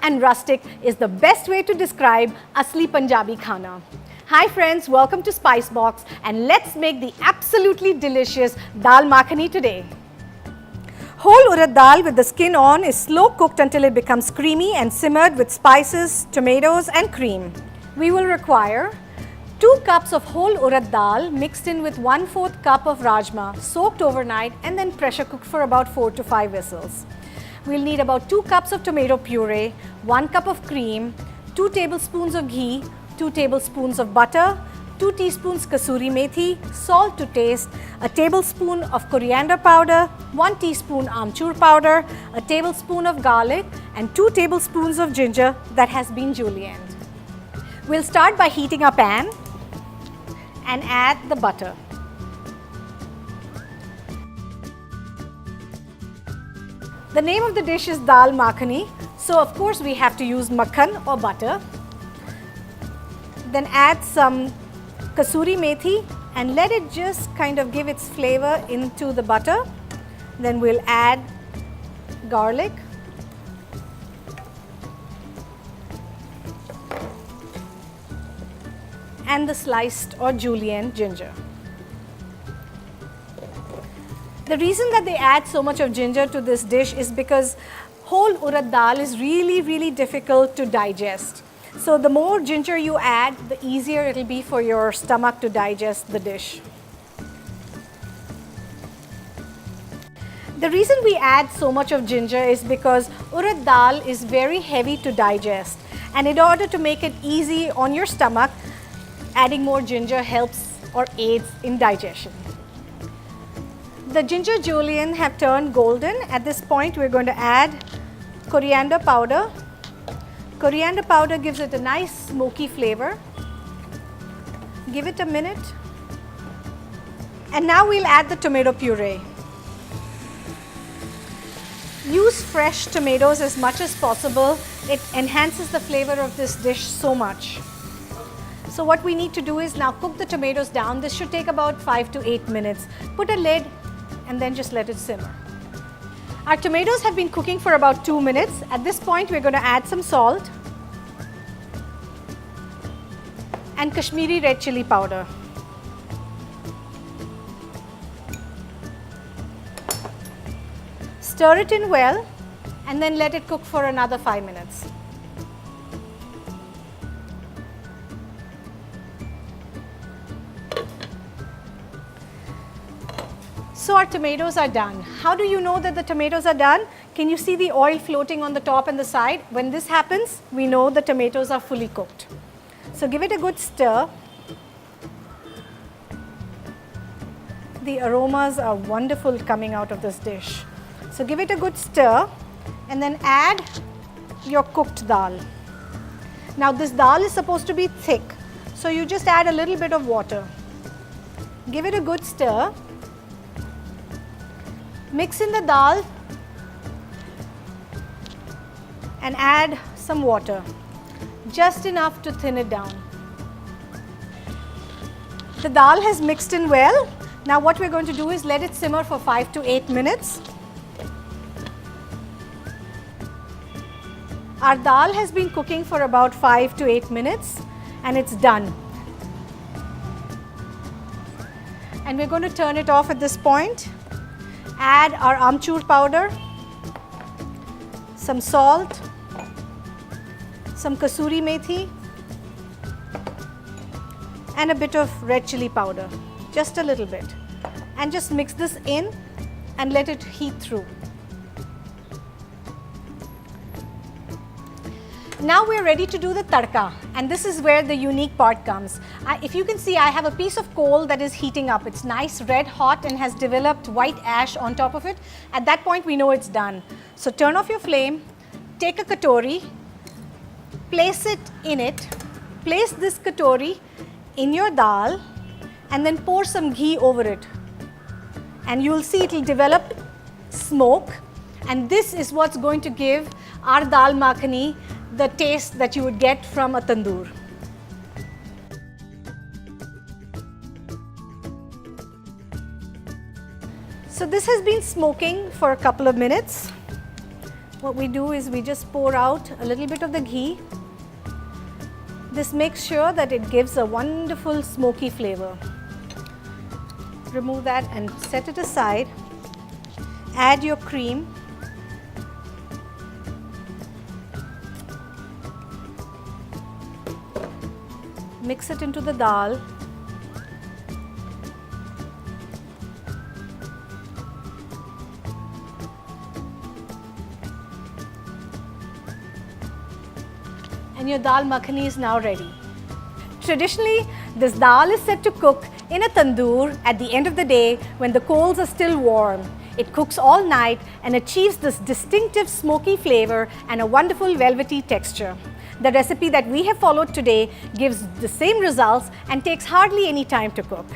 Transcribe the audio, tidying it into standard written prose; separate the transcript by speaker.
Speaker 1: and rustic is the best way to describe Asli Punjabi Khana. Hi friends, welcome to Spice Box and let's make the absolutely delicious Dal Makhani today. Whole urad dal with the skin on is slow cooked until it becomes creamy and simmered with spices, tomatoes and cream. We will require 2 cups of whole urad dal mixed in with 1/4 cup of rajma soaked overnight and then pressure cooked for about 4 to 5 whistles. We'll need about 2 cups of tomato puree, 1 cup of cream, 2 tablespoons of ghee, 2 tablespoons of butter, 2 teaspoons kasuri methi, salt to taste, a tablespoon of coriander powder, 1 teaspoon amchur powder, a tablespoon of garlic and 2 tablespoons of ginger that has been julienned. We'll start by heating our pan and add the butter. The name of the dish is Dal Makhani, so of course we have to use makhan or butter. Then add some kasuri methi and let it just kind of give its flavor into the butter. Then we'll add garlic, and the sliced or julienne ginger. The reason that they add so much of ginger to this dish is because whole urad dal is really difficult to digest. So the more ginger you add, the easier it will be for your stomach to digest the dish. The reason we add so much of ginger is because urad dal is very heavy to digest, and in order to make it easy on your stomach, adding more ginger helps or aids in digestion. The ginger julienne have turned golden. At this point, we're going to add coriander powder. Coriander powder gives it a nice smoky flavor. Give it a minute. And now we'll add the tomato puree. Use fresh tomatoes as much as possible. It enhances the flavor of this dish so much. So what we need to do is now cook the tomatoes down. This should take about 5 to 8 minutes. Put a lid and then just let it simmer. Our tomatoes have been cooking for about 2 minutes. At this point, we're going to add some salt and Kashmiri red chili powder. Stir it in well and then let it cook for another 5 minutes. So our tomatoes are done. How do you know that the tomatoes are done? Can you see the oil floating on the top and the side? When this happens, we know the tomatoes are fully cooked. So give it a good stir. The aromas are wonderful coming out of this dish. So give it a good stir and then add your cooked dal. Now this dal is supposed to be thick, so you just add a little bit of water. Give it a good stir. Mix in the dal and add some water, just enough to thin it down. The dal has mixed in well. Now what we're going to do is let it simmer for 5 to 8 minutes. Our dal has been cooking for about 5 to 8 minutes and it's done. And we're going to turn it off at this point. Add our amchur powder, some salt, some kasuri methi and a bit of red chili powder, just a little bit, and just mix this in and let it heat through. Now we're ready to do the tadka, and this is where the unique part comes. If you can see, I have a piece of coal that is heating up. It's nice red hot and has developed white ash on top of it. At that point we know it's done. So turn off your flame, take a katori, place it in it, place this katori in your dal and then pour some ghee over it. And you'll see it will develop smoke, and this is what's going to give our Dal Makhani the taste that you would get from a tandoor. So this has been smoking for a couple of minutes. what we do is we just pour out a little bit of the ghee. This makes sure that it gives a wonderful smoky flavor. Remove that and set it aside. Add your cream. Mix it into the dal. And your dal makhani is now ready. Traditionally, this dal is set to cook in a tandoor at the end of the day when the coals are still warm. It cooks all night and achieves this distinctive smoky flavor and a wonderful velvety texture. The recipe that we have followed today gives the same results and takes hardly any time to cook.